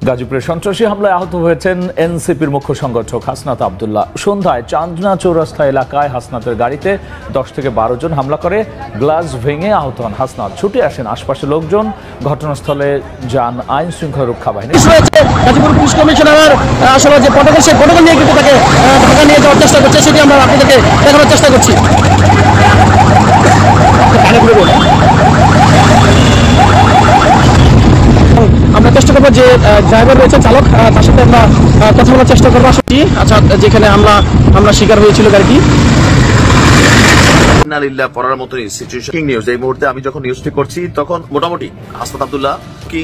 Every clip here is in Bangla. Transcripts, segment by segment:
গাজীপুরে সন্ত্রাসী হামলায় আহত হয়েছেন এনসিপির মুখ্য সংগঠক হাসনাত আব্দুল্লাহ। সন্ধ্যায় চান্দনা চৌরাস্তা এলাকায় হাসনাতের গাড়িতে 10 থেকে 12 জন হামলা করে গ্লাস ভেঙে আহত হন হাসনাত। ছুটে আসেন আশপাশের লোকজন, ঘটনাস্থলে যান আইন শৃঙ্খলা রক্ষা বাহিনী। গাজীপুর পুলিশ কমিশনার আসলে যে প্রটোকল, সেই প্রটোকল নিয়ে কিন্তু তাকে ঢাকা নিয়ে যাওয়ার চেষ্টা করছে, সেটি আমরা আপনাদেরকে দেখানোর চেষ্টা করছি। আমরা চেষ্টা করবো যে ড্রাইভার রয়েছে, চালক, তার সাথে আমরা কথা বলার চেষ্টা করবো। আচ্ছা, যেখানে আমরা শিকার হয়েছিল গাড়িটি পড়ার মতনই সিচুয়েশন। নিউজ এই মুহূর্তে আমি যখন নিউজটি করছি তখন মোটামুটি হাসনাত আব্দুল্লাহ কি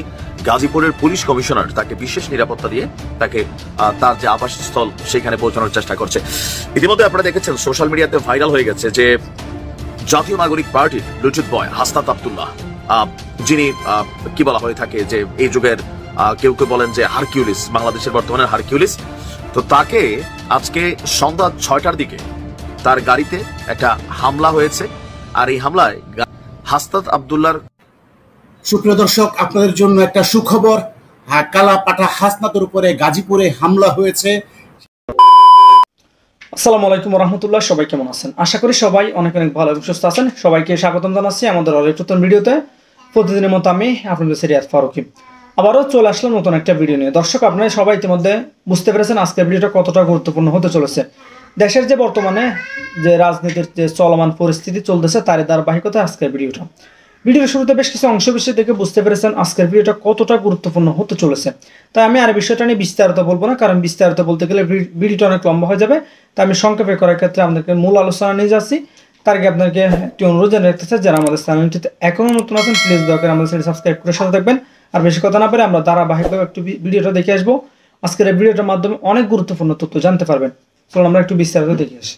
গাজীপুরের পুলিশ কমিশনার তাকে বিশেষ নিরাপত্তা দিয়ে তাকে তার যে আবাসস্থল সেখানে পৌঁছানোর চেষ্টা করছে। ইতিমধ্যে আপনারা দেখেছেন সোশ্যাল মিডিয়াতে ভাইরাল হয়ে গেছে যে জাতীয় নাগরিক পার্টির লুচুত বয় হাসনাত আব্দুল্লাহ, যিনি কি বলা হয়ে থাকে যে এই যুগের কেউ কেউ বলেন যে হারকিউলিস, বাংলাদেশের বর্তমানে হারকিউলিস। তো তাকে আজকে সন্ধ্যা 6টার দিকে তার গাড়িতে একটা হামলা হয়েছে, আর এই হামলায় হাসনাত আব্দুল্লাহর। সুপ্রিয় দর্শক, আপনাদের জন্য একটা সুখবর। কালাপাটা হাসনাতের উপরে গাজীপুরে হামলা হয়েছে। আসসালামু আলাইকুম রহমতুল্লাহ, সবাই কেমন আছেন? আশা করি সবাই অনেক অনেক ভালো এবং সুস্থ আছেন। সবাইকে স্বাগতম জানাচ্ছি আমাদের আরেকটি নতুন ভিডিওতে। প্রতিদিনের মতো আমি আপনাদের সিরিয়াত ফারুকি আবারও চলে আসলাম নতুন একটা ভিডিও নিয়ে। দর্শক, আপনারা সবাই ইতিমধ্যে বুঝতে পেরেছেন আজকের ভিডিওটা কতটা গুরুত্বপূর্ণ হতে চলেছে। দেশের যে বর্তমানে যে রাজনীতির যে চলমান পরিস্থিতি চলতেছে তারই ধারাবাহিকতায় আজকের ভিডিওর শুরুতে বেশ কিছু অংশ বিষয় থেকে বুঝতে পেরেছেন আজকের ভিডিওটা কতটা গুরুত্বপূর্ণ হতে চলেছে। তাই আমি আর বিষয়টা নিয়ে বিস্তারিত বলবো না, কারণ বিস্তারিত বলতে গেলে ভিডিওটা অনেক লম্বা হয়ে যাবে। তাই আমি সংক্ষেপে করার ক্ষেত্রে আপনাদেরকে মূল আলোচনা নিয়ে যাচ্ছি। তার আগে আপনাকে একটি অনুরোধ জানিয়ে রাখতে চাই, যারা আমাদের চ্যানেলটিতে এখনো নতুন আছেন প্লিজ দয়া করে আমাদের চ্যানেল সাবস্ক্রাইব করে সাথে থাকবেন। আর বেশি কথা না পেরে আমরা ধারাবাহিকভাবে একটু ভিডিওটা দেখে আসবো। আজকের এই ভিডিওটার মাধ্যমে অনেক গুরুত্বপূর্ণ তথ্য জানতে পারবেন। চলুন আমরা একটু বিস্তারিত দেখে আসি।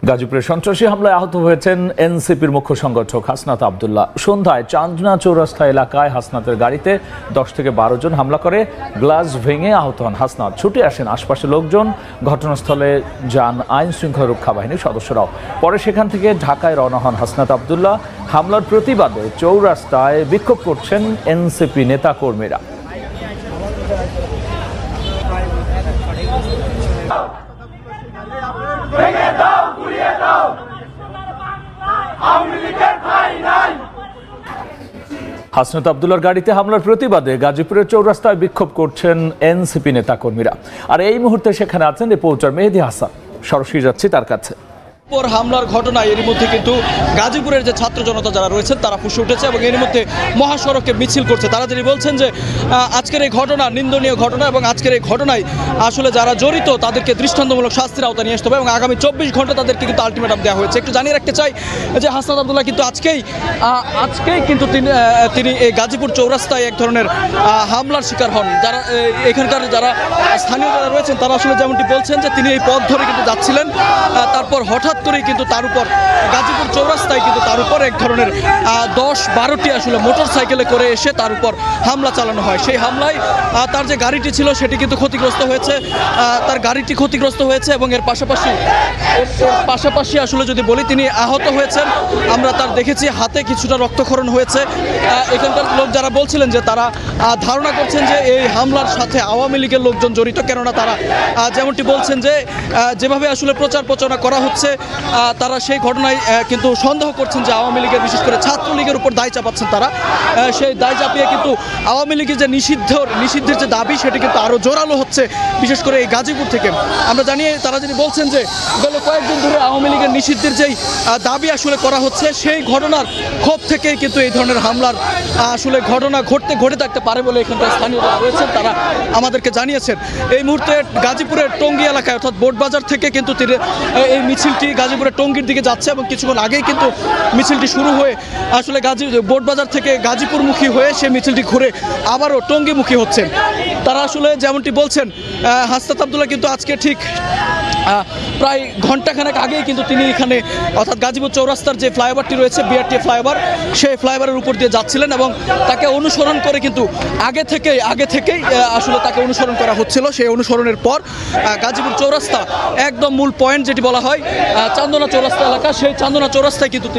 গাজীপুরে সন্ত্রাসী হামলায় আহত হয়েছেন এনসিপির মুখ্য সংগঠক হাসনাত আব্দুল্লাহ। সন্ধ্যায় চান্দনা চৌরাস্তা এলাকায় হাসনাতের গাড়িতে 10 থেকে 12 জন হামলা করে গ্লাস ভেঙে আহত হন হাসনাত। ছুটে আসেন আশপাশের লোকজন, ঘটনাস্থলে যান আইন শৃঙ্খলা রক্ষা বাহিনীর সদস্যরাও। পরে সেখান থেকে ঢাকায় রওনা হন হাসনাত আব্দুল্লাহ। হামলার প্রতিবাদে চৌরাস্তায় বিক্ষোভ করছেন এনসিপি নেতা কর্মীরা। হাসনাত আব্দুল্লাহর গাড়িতে হামলার প্রতিবাদে গাজীপুরের চৌরাস্তায় বিক্ষোভ করছেন এনসিপি নেতা কর্মীরা। আর এই মুহূর্তে সেখানে আছেন রিপোর্টার মেহেদী হাসান। সরাসরি যাচ্ছি তার কাছে। হামলার ঘটনা এর মধ্যে কিন্তু গাজীপুরের যে ছাত্র জনতা যারা রয়েছেন তারা ফুসে উঠেছে এবং এর মধ্যে মহাসড়কে মিছিল করছে। তারা যিনি বলছেন যে আজকের এই ঘটনা নিন্দনীয় ঘটনা এবং আজকের এই ঘটনায় আসলে যারা জড়িত তাদেরকে দৃষ্টান্তমূলক শাস্তির আওতায় নিয়ে আসতে হবে এবং আগামী 24 ঘন্টা তাদেরকে কিন্তু আলটিমেটাম দেওয়া হয়েছে। একটু জানিয়ে রাখতে চাই যে হাসনাত আব্দুল্লাহ কিন্তু আজকেই কিন্তু তিনি এই গাজীপুর চৌরাস্তায় এক ধরনের হামলার শিকার হন। যারা এখানকার যারা স্থানীয় যারা রয়েছেন তারা আসলে যেমনটি বলছেন যে তিনি এই পথ ধরে কিন্তু যাচ্ছিলেন, তারপর হঠাৎ করেই কিন্তু তার উপর গাজীপুর চৌরাস্তায় কিন্তু তার উপর এক ধরনের 10-12টি আসলে মোটর সাইকেলে করে এসে তার উপর হামলা চালানো হয়। সেই হামলায় তার যে গাড়িটি ছিল সেটি কিন্তু ক্ষতিগ্রস্ত হয়েছে, তার গাড়িটি ক্ষতিগ্রস্ত হয়েছে এবং এর পাশাপাশি আসলে যদি বলি তিনি আহত হয়েছেন। আমরা তার দেখেছি হাতে কিছুটা রক্তক্ষরণ হয়েছে। এখানকার লোক যারা বলছিলেন যে তারা ধারণা করছেন যে এই হামলার সাথে আওয়ামী লীগের লোকজন জড়িত, কেননা তারা যেমনটি বলছেন যে যেভাবে আসলে প্রচার প্রচারণা করা হচ্ছে তারা সেই ঘটনায় কিন্তু সন্দেহ করছেন যে আওয়ামী লীগের বিশেষ করে ছাত্রলীগের উপর দায় চাপাচ্ছেন তারা। সেই দায় চাপিয়ে কিন্তু আওয়ামী লীগের যে নিষিদ্ধের যে দাবি সেটি কিন্তু আরও জোরালো হচ্ছে, বিশেষ করে এই গাজীপুর থেকে। আমরা জানি তারা যিনি বলছেন যে গত কয়েকদিন ধরে আওয়ামী লীগের নিষিদ্ধের যেই দাবি আসলে করা হচ্ছে সেই ঘটনার ক্ষোভ থেকেই কিন্তু এই ধরনের হামলার আসলে ঘটনা ঘটে থাকতে পারে বলে এখানকার স্থানীয় যারা রয়েছেন তারা আমাদেরকে জানিয়েছেন। এই মুহূর্তে গাজীপুরের টঙ্গী এলাকায় অর্থাৎ বোটবাজার থেকে কিন্তু এই মিছিলটি গাজীপুরের টঙ্গীর দিকে যাচ্ছে এবং কিছুক্ষণ আগেই কিন্তু মিছিলটি শুরু হয়ে আসলে বোটবাজার থেকে গাজীপুরমুখী হয়ে সেই মিছিলটি ঘুরে আবারও টঙ্গীমুখী হচ্ছেন। তারা আসলে যেমনটি বলছেন হাসনাত আব্দুল্লাহ কিন্তু আজকে ঠিক প্রায় ঘণ্টাখানেক আগেই কিন্তু তিনি এখানে অর্থাৎ গাজীপুর চৌরাস্তার যে ফ্লাইওভারটি রয়েছে বিআরটি ফ্লাইওভার, সেই ফ্লাইওভারের উপর দিয়ে যাচ্ছিলেন এবং তাকে অনুসরণ করে কিন্তু আগে থেকেই আসলে তাকে অনুসরণ করা হচ্ছিল। সেই অনুসরণের পর গাজীপুর চৌরাস্তা একদম মূল পয়েন্ট যেটি বলা হয় চান্দনা চৌরাস্তা এলাকা, সেই চান্দনা চৌরাস্তায় কিন্তু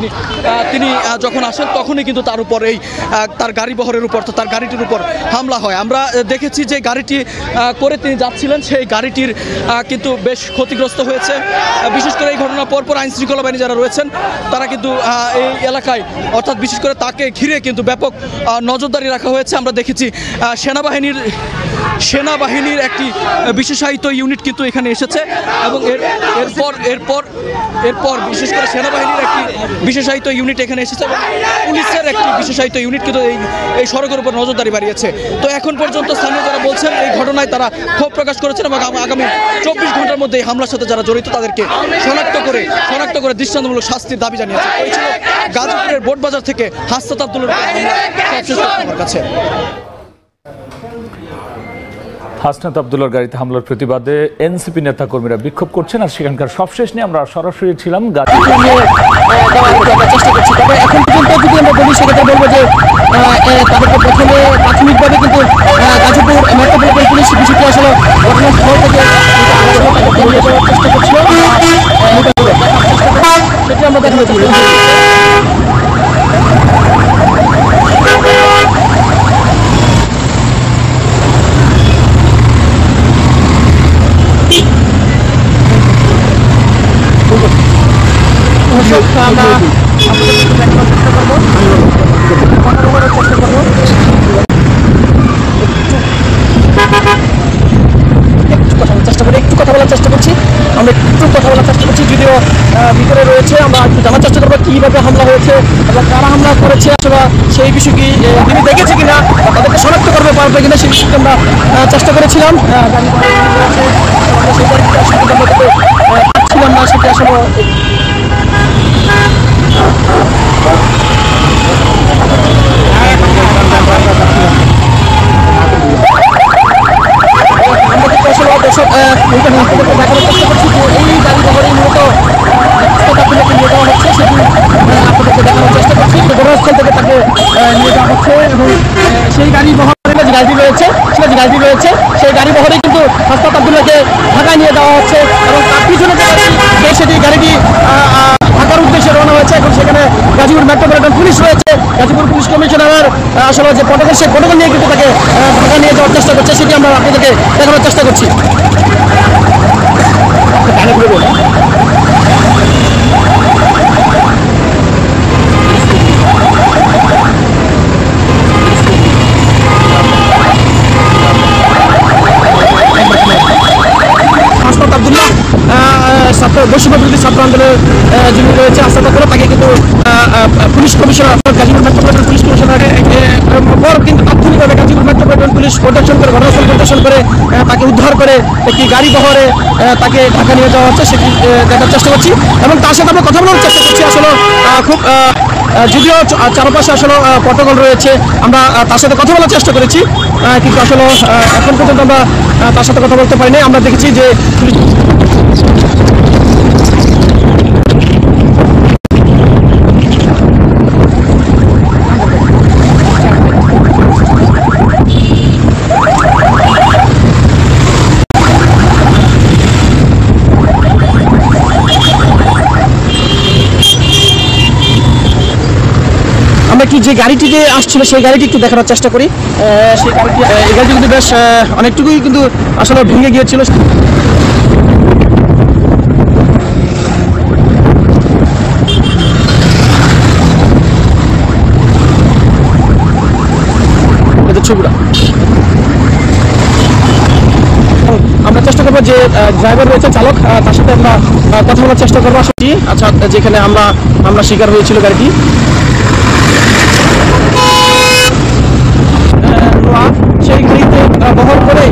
তিনি যখন আসেন তখনই কিন্তু তার উপর তার গাড়ি বহরের উপর, তার গাড়িটির উপর হামলা হয়। আমরা দেখেছি যে গাড়িটি করে তিনি যাচ্ছিলেন, সেই গাড়িটির কিন্তু বেশ ক্ষতিগ্রস্ত হয়েছে। বিশেষ করে এই ঘটনার পরপর আইন শৃঙ্খলা বাহিনী যারা রয়েছেন তারা কিন্তু এই এলাকায়, অর্থাৎ বিশেষ করে তাকে ঘিরে কিন্তু ব্যাপক নজরদারি রাখা হয়েছে। আমরা দেখেছি সেনাবাহিনীর একটি বিশেষায়িত ইউনিট কিন্তু এখানে এসেছে এবং এরপর বিশেষ করে সেনাবাহিনীর একটি বিশেষায়িত ইউনিট এখানে এসেছে এবং পুলিশের একটি বিশেষায়িত ইউনিট কিন্তু এই সড়কের উপর নজরদারি বাড়িয়েছে। তো এখন পর্যন্ত স্থানীয় যারা বলছেন এই ঘটনায় তারা ক্ষোভ প্রকাশ করেছেন এবং আগামী 24 ঘন্টার মধ্যে এই হামলার সাথে যারা জড়িত তাদেরকে শনাক্ত করে দৃষ্টান্তমূলক শাস্তির দাবি জানিয়েছে। এই ছিল গাজীপুরের বোটবাজার থেকে হাসনাত আব্দুল্লাহর কাছে। হাসনাত আব্দুল্লাহর গাড়িতে হামলার প্রতিবাদে এনসিপি নেতাকর্মীরা বিক্ষোভ করছেন, আর সেখানকার সবশেষ নিয়ে আমরা সরাসরি ছিলাম চেষ্টা করছি। তবে এখন পর্যন্ত যদি আমরা বলি সেক্ষেত্রে বলবো যে তাদেরকে প্রথমে প্রাথমিকভাবে কিন্তু গাজীপুর মেট্রোপলিটন পুলিশ বিষয়টি আসলে ঘটনাস্থল থেকে চেষ্টা করছিল, সেটি আমরা দেখাতে পারি। যদিও ভিতরে রয়েছে, আমরা একটু জানার চেষ্টা করবো কিভাবে হামলা হয়েছে এবং কারা হামলা করেছে, আসলে সেই বিষয়টি তিনি দেখেছে কিনা, তাদেরকে শনাক্ত করতে পারবে কিনা সেই বিষয়টি আমরা চেষ্টা করেছিলাম। পাচ্ছিলাম না, সেটি আসলে দর্শক দেখানোর চেষ্টা করছি যে এই গাড়ি বহরেই মূলত হাসপাতালকে নিয়ে যাওয়া হচ্ছে, সেটি আপনাদেরকে দেখানোর চেষ্টা করছি। ঘটনাস্থল থেকে তাকে নিয়ে যাওয়া হচ্ছে এবং সেই গাড়ি বহরে যে গাড়িটি রয়েছে সেই গাড়ি বহরে কিন্তু হাসপাতাল আব্দুল্লাহকে ঢাকায় নিয়ে যাওয়া হচ্ছে এবং তার পিছনে সেটি গাড়িটি ঢাকার উদ্দেশ্যে রওনা হয়েছে। এখন সেখানে গাজীপুর মেট্রোপলিটন পুলিশ রয়েছে, গাজীপুর পুলিশ কমিশনারের আসলে যে প্রটোকল, সেই প্রটোকল নিয়ে কিন্তু তাকে ঢাকা নিয়ে যাওয়ার চেষ্টা করছে, সেটি আমরা আপনাদেরকে দেখানোর চেষ্টা করছি। হাসনাত আব্দুল্লাহ বৈষম্যবিরোধী ছাত্র আন্দোলনের যিনি রয়েছে হাসনাত আব্দুল্লাহ, তাকে কিন্তু police commissioner Gazipur metropolitan police কমিশনারের পর কিন্তু তাৎক্ষণিকভাবে গাজীপুর মেট্রোপলিটন পুলিশ ঘটনাস্থল পরিদর্শন করে তাকে উদ্ধার করে একটি গাড়ি বহরে তাকে ঢাকা নিয়ে যাওয়া হচ্ছে, সেটি দেখার চেষ্টা করছি এবং তার সাথে আমরা কথা বলার চেষ্টা করছি। আসলে খুব যদিও চারপাশে আসলে প্রটোকল রয়েছে, আমরা তার সাথে কথা বলার চেষ্টা করেছি, কিন্তু আসলে এখন পর্যন্ত আমরা তার সাথে কথা বলতে পারিনি। আমরা দেখেছি যে একটু যে গাড়িটিতে আসছিল সেই গাড়িটি একটু দেখানোর চেষ্টা করি। সেই গাড়িটি, এই গাড়িটি কিন্তু বেশ অনেকটুকুই কিন্তু আসলে ভেঙে গিয়েছিল। ছবিটা আমরা চেষ্টা করবো যে ড্রাইভার রয়েছে, চালক, তার সাথে আমরা কথা বলার চেষ্টা করবো। আচ্ছা, যেখানে আমরা শিকার হয়েছিল গাড়িটি, সেই গাড়িতে বহর করে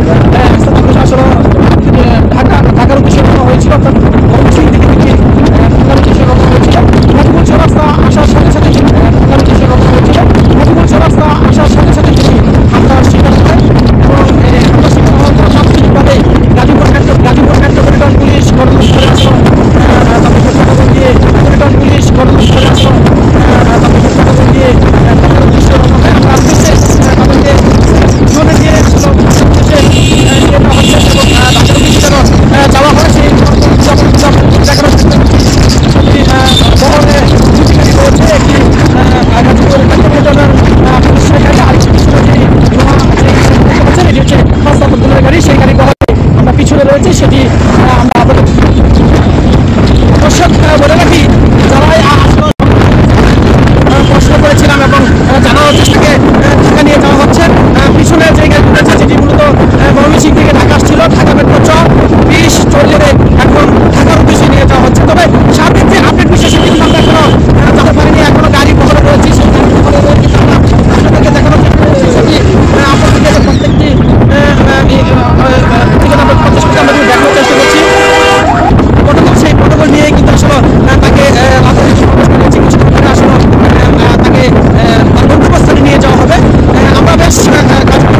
আসলে ঢাকার উদ্দেশ্যে রওনা হয়েছিল, অর্থাৎ রাস্তা আসার সাথে সাথে রাস্তা আসার সাথে সাথে আমরা শিকার হয় এবং প্রাথমিকভাবে গাজীপুর মেট্রোপলিটন পুলিশ ঘটনাস্থলে আসলো, পুলিশ ঘটনাস্থলে আসলো, পিছনে রয়েছে সেটি আমরা আপনাদের দর্শক বলে রাখি, যারা প্রশ্ন করেছিলাম এবং জানানোর চেষ্টাকে ঢাকা নিয়ে যাওয়া হচ্ছে। পিছনে যে গাড়ি রয়েছে সেটি মূলত ময়মনসিংহ থেকে ঢাকা আসছিল, ঢাকা মেট্রো চ 20 চললে এখন ঢাকার উদ্দেশ্যে নিয়ে যাওয়া হচ্ছে। তবে সার্বিক যে আপডেট বিষয় সেটি কিন্তু আমরা এখনো জানতে পারিনি, এখনো গাড়ি বহরে রয়েছে, সেই গাড়ি বহরে রয়েছে কিন্তু আমরা আপনাদেরকে দেখানোর চেষ্টা করছি, সেটি আপনাদেরকে প্রত্যেকটি দেখানোর চেষ্টা করছি। প্রটোকল, সেই প্রটোকল নিয়ে কিন্তু আসলে তাকে কিছুক্ষণ পরে আসলে তাকে তার গন্তব্যস্থানে নিয়ে যাওয়া হবে। আমরা বেশ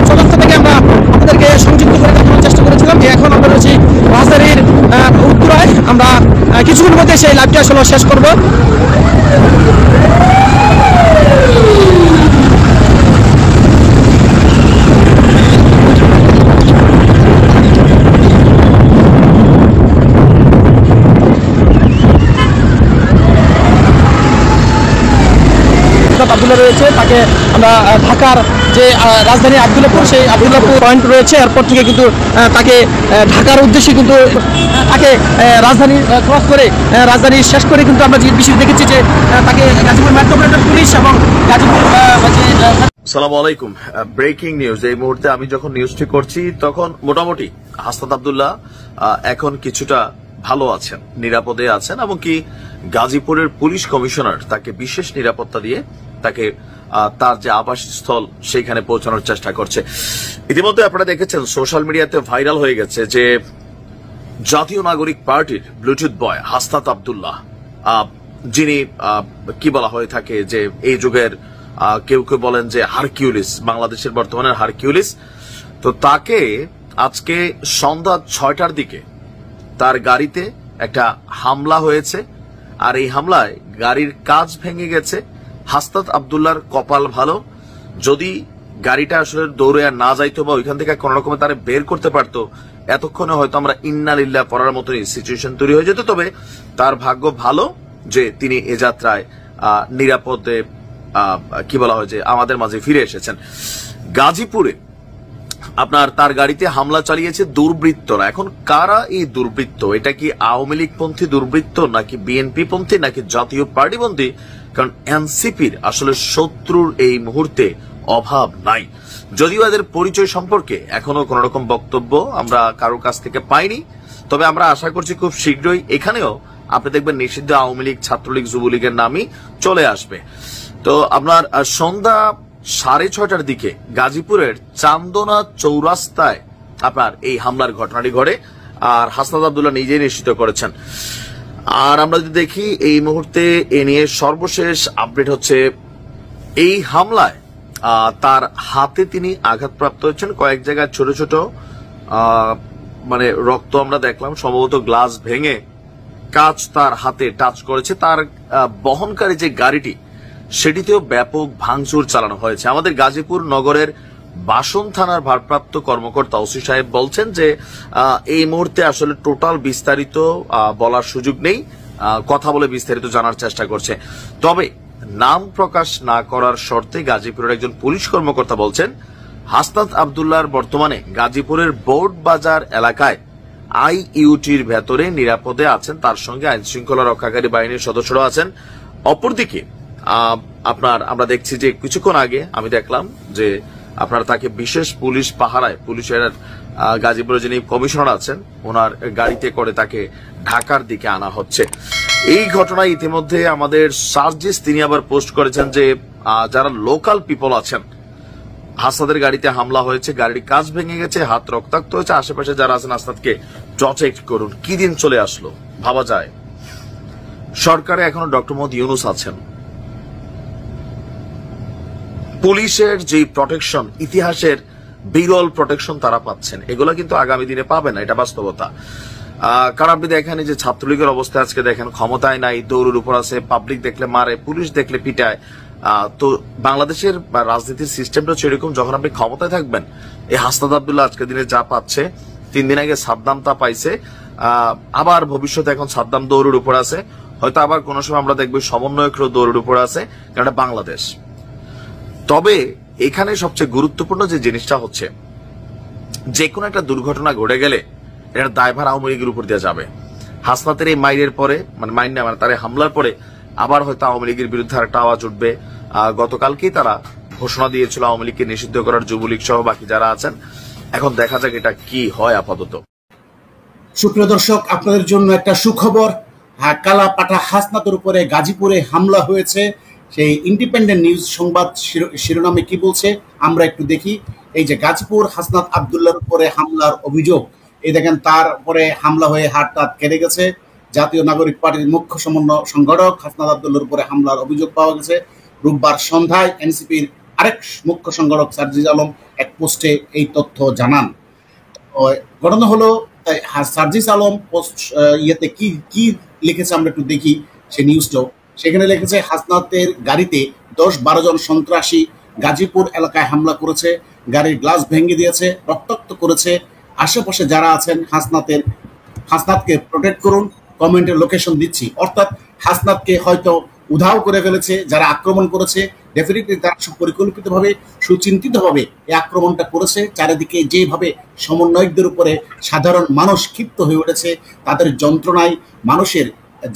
চৌরাস্তা থেকে আমরা আপনাদেরকে সংযুক্ত করে দেখানোর চেষ্টা করেছিলাম যে এখন আমরা রয়েছি রাজধানীর উত্তরায়। আমরা কিছুক্ষণের মধ্যে সেই লাইভটি আসলে শেষ করব। আব্দুল্লাহ রয়েছে, তাকে আমরা ঢাকার যে রাজধানী আব্দুল্লাহপুর, সেই আব্দুল্লাহপুর পয়েন্ট রয়েছে, এরপর থেকে কিন্তু তাকে ঢাকার উদ্দেশ্যে কিন্তু তাকে রাজধানী ক্রস করে রাজধানী শেষ করে কিন্তু আমরা যে বিষয় দেখেছি যে তাকে গাজীপুর মেট্রোপলিটন পুলিশ এবং গাজীপুর সালামু আলাইকুম। Breaking news. এই মুহূর্তে আমি যখন নিউজটি করছি তখন মোটামুটি হাসনাত আব্দুল্লাহ এখন কিছুটা ভালো আছেন, নিরাপদে আছেন, এমনকি গাজীপুরের পুলিশ কমিশনার তাকে বিশেষ নিরাপত্তা দিয়ে তাকে তার যে আবাসস্থল সেখানে পৌঁছানোর চেষ্টা করছে। ইতিমধ্যে আপনারা দেখেছেন সোশ্যাল মিডিয়াতে ভাইরাল হয়ে গেছে যে জাতীয় নাগরিক পার্টির ব্লুটুথ বয় হাসনাত আব্দুল্লাহ, যিনি কি বলা হয়ে থাকে যে এই যুগের কেউ কেউ বলেন যে হারকিউলিস, বাংলাদেশের বর্তমানের হারকিউলিস। তো তাকে আজকে সন্ধ্যা 6টার দিকে তার গাড়িতে একটা হামলা হয়েছে, আর এই হামলায় গাড়ির কাঁচ ভেঙে গেছে। হাসনাত আব্দুল্লাহর কপাল ভালো, যদি গাড়িটা আসলে দৌড়ে আর না যাইতো বা ওইখান থেকে কোন রকমে তারা বের করতে পারতো, এতক্ষণে হয়তো আমরা ইন্না লিল্লাহ পড়ার মতনই সিচুয়েশন তৈরি হয়ে যেত। তবে তার ভাগ্য ভালো যে তিনি এ যাত্রায় নিরাপদে কি বলা হয় যে আমাদের মাঝে ফিরে এসেছেন। গাজীপুরে আপনার তার গাড়িতে হামলা চালিয়েছে দুর্বৃত্তরা। এখন কারা এই দুর্বৃত্ত? এটা কি আওয়ামী লীগ পন্থী দুর্বৃত্ত, নাকি বিএনপি পন্থী, নাকি জাতীয় পার্টিপন্থী? কারণ এনসিপির আসলে শত্রুর এই মুহূর্তে অভাব নাই। যদিও এদের পরিচয় সম্পর্কে এখনো কোন রকম বক্তব্য আমরা কারোর কাছ থেকে পাইনি, তবে আমরা আশা করছি খুব শীঘ্রই এখানেও আপনি দেখবেন নিষিদ্ধ আওয়ামী লীগ, ছাত্রলীগ, যুবলীগের নামই চলে আসবে। তো আপনার সন্ধ্যা 6:30টার দিকে গাজীপুরের চান্দনা চৌরাস্তায় আপনার এই হামলার ঘটনাটি ঘটে, আর হাসনাত আব্দুল্লাহ নিজেই নিশ্চিত করেছেন। আর আমরা যদি দেখি এই মুহূর্তে এ নিয়ে সর্বশেষ আপডেট হচ্ছে এই হামলায় তার হাতে তিনি আঘাতপ্রাপ্ত হয়েছেন, কয়েক জায়গায় ছোট ছোট মানে রক্ত আমরা দেখলাম, সম্ভবত গ্লাস ভেঙে কাঁচ তার হাতে টাচ করেছে। তার বহনকারী যে গাড়িটি সেটিতেও ব্যাপক ভাঙচুর চালানো হয়েছে। আমাদের গাজীপুর নগরের বাসন থানার ভারপ্রাপ্ত কর্মকর্তা ওসি সাহেব বলছেন যে এই মুহূর্তে আসলে টোটাল বিস্তারিত বলার সুযোগ নেই, কথা বলে বিস্তারিত জানার চেষ্টা করছে। তবে নাম প্রকাশ না করার শর্তে গাজীপুরের একজন পুলিশ কর্মকর্তা বলছেন হাসনাত আব্দুল্লাহর বর্তমানে গাজীপুরের বোর্ড বাজার এলাকায় আইইউটির ভেতরে নিরাপদে আছেন, তার সঙ্গে আইন শৃঙ্খলা রক্ষাকারী বাহিনীর সদস্যরা আছেন। অপরদিকে আপনার আমরা দেখছি যে কিছুক্ষণ আগে আমি দেখলাম যে আপনার তাকে বিশেষ পুলিশ পাহারায়, পুলিশের গাজীপুরে যিনি কমিশনার আছেন ওনার গাড়িতে করে তাকে ঢাকার দিকে আনা হচ্ছে। এই ঘটনায় ইতিমধ্যে আমাদের সার্জিস তিনি আবার পোস্ট করেছেন যে যারা লোকাল পিপল আছেন, হাসনাতের গাড়িতে হামলা হয়েছে, গাড়ির কাঁচ ভেঙে গেছে, হাত রক্তাক্ত হয়েছে, আশেপাশে যারা আছেন হাসনাতকে প্রটেক্ট করুন। কি দিন চলে আসলো ভাবা যায়। সরকারে এখনো ডক্টর মোহাম্মদ ইউনূস আছেন, পুলিশের যে প্রটেকশন, ইতিহাসের বিরল প্রটেকশন তারা পাচ্ছেন, এগুলো কিন্তু আগামী দিনে পাবে না, এটা বাস্তবতা। কারণ আপনি দেখেন যে ছাত্রলীগের অবস্থা আজকে দেখেন, ক্ষমতায় নাই, দৌড়ের উপর আছে, পাবলিক দেখলে মারে, পুলিশ দেখলে পিটায়। তো বাংলাদেশের রাজনীতির সিস্টেমটা সেরকম, যখন আপনি ক্ষমতায় থাকবেন, এই হাসনাত আব্দুল্লাহ আজকের দিনে যা পাচ্ছে, 3 দিন আগে সাদ্দাম তা পাইছে, আবার ভবিষ্যতে এখন সাদ্দাম দৌড়ের উপর আছে, হয়তো আবার কোনো সময় আমরা দেখবো সমন্বয়করাও দৌড়ের উপর আছে, কারণ বাংলাদেশ। তবে এখানে সবচেয়ে গুরুত্বপূর্ণ যে জিনিসটা হচ্ছে, যে কোনো একটা দুর্ঘটনা ঘটে গেলে এর দায়ভার আওয়ামী লীগের উপর দিয়ে যাবে। হাসনাতের এই মাইরের পরে মানে তার হামলার পরে আবার হয়তো আওয়ামী লীগের বিরুদ্ধে একটা আওয়াজ উঠবে। গতকালকেই তারা ঘোষণা দিয়েছিল আওয়ামী লীগকে নিষিদ্ধ করার, যুবলীগ সহ বাকি যারা আছেন। এখন দেখা যাক এটা কি হয়। আপাতত সুপ্রিয় দর্শক, আপনাদের জন্য একটা সুখবর। কালাপাটা হাসনাতের উপরে গাজীপুরে হামলা হয়েছে। সেই ইন্ডিপেন্ডেন্ট নিউজ সংবাদ শিরোনামে কি বলছে আমরা একটু দেখি। এই যে গাজীপুর হাসনাত আবদুল্লাহর উপরে হামলার অভিযোগ, এই দেখেন তারপরে হামলা হয়ে হাত টাত কেটে গেছে। জাতীয় নাগরিক পার্টির মুখ্য সংগঠক হাসনাত আবদুল্লাহর উপরে হামলার অভিযোগ পাওয়া গেছে। রোববার সন্ধ্যায় এনসিপির আরেক মুখ্য সংগঠক সার্জিস আলম এক পোস্টে এই তথ্য জানান। ঘটনা হলো সার্জিস আলম পোস্ট ইয়েতে কি লিখেছে আমরা একটু দেখি সেই নিউজটাও। সেখানে লিখেছে হাসনাতের গাড়িতে 10-12 জন সন্ত্রাসী গাজীপুর এলাকায় হামলা করেছে, গাড়ির গ্লাস ভেঙে দিয়েছে, রক্তাক্ত করেছে। আশেপাশে যারা আছেন হাসনাতকে প্রোটেক্ট করুন, কমেন্টের লোকেশন দিচ্ছি। অর্থাৎ হাসনাতকে হয়তো উধাও করে ফেলেছে যারা আক্রমণ করেছে। ডেফিনেটলি তারা পরিকল্পিতভাবে সুচিন্তিতভাবে এই আক্রমণটা করেছে। চারিদিকে যেভাবে সমন্বয়কদের উপরে সাধারণ মানুষ ক্ষিপ্ত হয়ে উঠেছে, তাদের যন্ত্রণায় মানুষের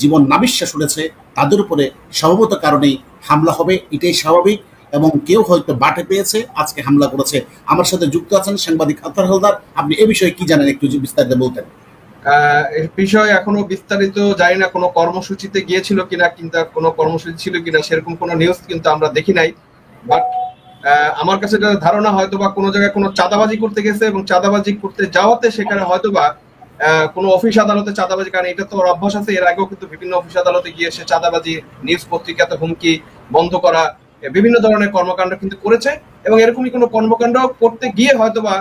জীবন নাবিশ্বাস উঠেছে, তাদের উপরে স্বভাবত কারণেই হামলা হবে, এটাই স্বাভাবিক। এবং কেউ হয়তো বাটে পেয়েছে, আজকে হামলা করেছে। আমার সাথে যুক্ত আছেন সাংবাদিক আতার হালদার। আপনি এ বিষয়ে কি জানেন, একটু বিস্তারিত বলতেন। এই বিষয়ে এখনো বিস্তারিত জানি না, কোনো কর্মসূচিতে গিয়েছিল কিনা, কিন্তু কোনো কর্মসূচি ছিল কিনা সেরকম কোনো নিউজ কিন্তু আমরা দেখি নাই। বাট আমার কাছে ধারণা হয়তো বা কোনো জায়গায় কোনো চাঁদাবাজি করতে গেছে, এবং চাঁদাবাজি করতে যাওয়াতে সেখানে হয়তো বা কোনো অফিস আদালতে চাঁদাবাজি, কারণ এটা তো অভ্যাস আছে, এর আগেও কিন্তু বিভিন্ন অফিস আদালতে গিয়ে সে চাঁদাবাজি, নিউজ পত্রিকাতে হুমকি বন্ধ করা, বিভিন্ন ধরনের কর্মকাণ্ড কিন্তু করেছে। এবং এরকমই কোনো কর্মকাণ্ড করতে গিয়ে হয়তোবা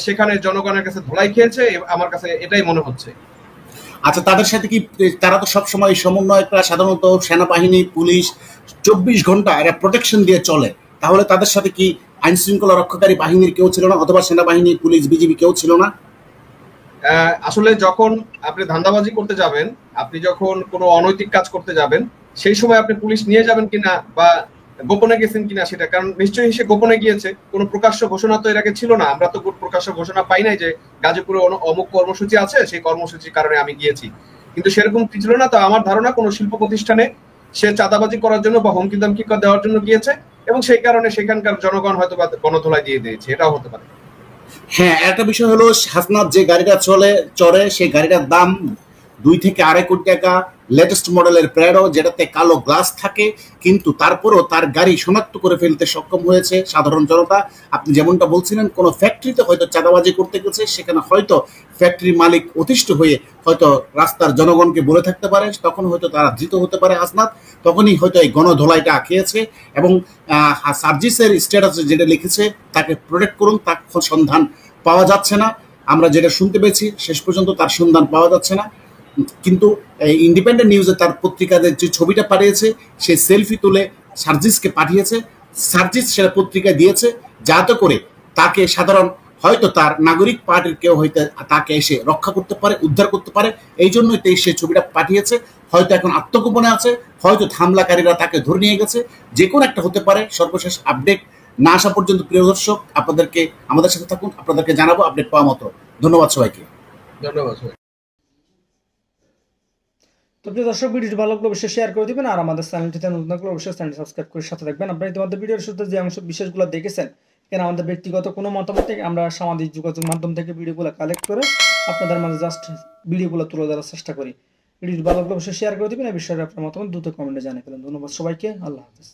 সেখানে জনগণের কাছে ধোলাই খেয়েছে, আমার কাছে এটাই মনে হচ্ছে। আচ্ছা, তাদের সাথে কি তারা তো সবসময় সমন্বয়করা সাধারণত সেনাবাহিনী, পুলিশ 24 ঘন্টা এরা প্রোটেকশন দিয়ে চলে, তাহলে তাদের সাথে কি আইন শৃঙ্খলা রক্ষাকারী বাহিনীর কেউ ছিল না, অথবা সেনাবাহিনী, পুলিশ, বিজিবি কেউ ছিল না? আসলে যখন আপনি ধান্দাবাজি করতে যাবেন, আপনি যখন কোনো অনৈতিক কাজ করতে যাবেন, সেই সময় আপনি পুলিশ নিয়ে যাবেন কিনা বা গোপনে গেছেন কিনা সেটা, কারণ নিশ্চয়ই সে গোপনে গিয়েছে। কোনো প্রকাশ্য ঘোষণা তো এর আগে ছিল না, আমরা তো প্রকাশ্য ঘোষণা পাই নাই যে গাজীপুরে অমুক কর্মসূচি আছে, সেই কর্মসূচির কারণে আমি গিয়েছি, কিন্তু সেরকম কি ছিল না। তো আমার ধারণা কোনো শিল্প প্রতিষ্ঠানে সে চাঁদাবাজি করার জন্য বা হুমকি দামকি দেওয়ার জন্য গিয়েছে, এবং সেই কারণে সেখানকার জনগণ হয়তো বা গণধোলাই দিয়ে দিয়েছে, এটাও হতে পারে। হ্যাঁ, একটা বিষয় হলো হাসনাত যে গাড়িটা চড়ে সেই গাড়িটার দাম 2 থেকে 2.5 কোটি টাকা। লেটেস্ট মডেলের প্র্যাডো, যেটাতে কালো গ্লাস থাকে, কিন্তু তারপরও তার গাড়ি শনাক্ত করে ফেলতে সক্ষম হয়েছে সাধারণ জনতা। আপনি যেমনটা বলছিলেন, কোনো ফ্যাক্টরিতে হয়তো চাঁদাবাজি করতে গেছে, সেখানে হয়তো ফ্যাক্টরি মালিক অতিষ্ঠ হয়ে হয়তো রাস্তার জনগণকে বলে থাকতে পারে, তখন হয়তো তারা ধৃত হতে পারে হাসনাত, তখনই হয়তো এই গণধোলাইটা খেয়েছে। এবং সার্জিসের স্ট্যাটাসে যেটা লিখেছে, তাকে প্রোটেক্ট করুন, তার সন্ধান পাওয়া যাচ্ছে না। আমরা যেটা শুনতে পেয়েছি, শেষ পর্যন্ত তার সন্ধান পাওয়া যাচ্ছে না। কিন্তু ইন্ডিপেন্ডেন্ট নিউজে তার পত্রিকাদের যে ছবিটা পাঠিয়েছে, সে সেলফি তুলে সার্জিসকে পাঠিয়েছে, সার্জিস সেটা পত্রিকায় দিয়েছে, যাতে করে তাকে সাধারণ হয়তো তার নাগরিক পার্টির কেউ হয়তো তাকে এসে রক্ষা করতে পারে, উদ্ধার করতে পারে। এই জন্যই সে ছবিটা পাঠিয়েছে। হয়তো এখন আত্মগোপনে আছে, হয়তো হামলাকারীরা তাকে ধরে নিয়ে গেছে, যে কোনো একটা হতে পারে। সর্বশেষ আপডেট না আসা পর্যন্ত প্রিয় দর্শক আমাদের সাথে থাকুন, আপনাদেরকে জানাবো আপডেট পাওয়া মাত্র। ধন্যবাদ সবাইকে। ধন্যবাদ। তো প্রিয় দর্শক, ভিডিওটি ভালো লাগলে অবশ্যই শেয়ার করে দিবেন, আর আমাদের চ্যানেলটিতে নতুন থাকলে অবশ্যই চ্যানেল সাবস্ক্রাইব করে সাথে থাকবেন। আপনারা ইতিমধ্যে ভিডিওর শুরুতে যে অংশ বিশেষগুলো দেখেছেন, এখানে আমাদের ব্যক্তিগত কোনো মতামত থেকে আমরা সামাজিক যোগাযোগ মাধ্যম থেকে ভিডিওগুলো কালেক্ট করে আপনাদের মাঝে জাস্ট ভিডিওগুলো তুলে ধরার চেষ্টা করি। ভিডিওটি ভালো লাগলে অবশ্যই শেয়ার করে দিবেন। এই বিষয়ে আপনার মতামত দ্রুত কমেন্টে জানিয়ে ফেলেন। ধন্যবাদ সবাইকে। আল্লাহ হাফেজ।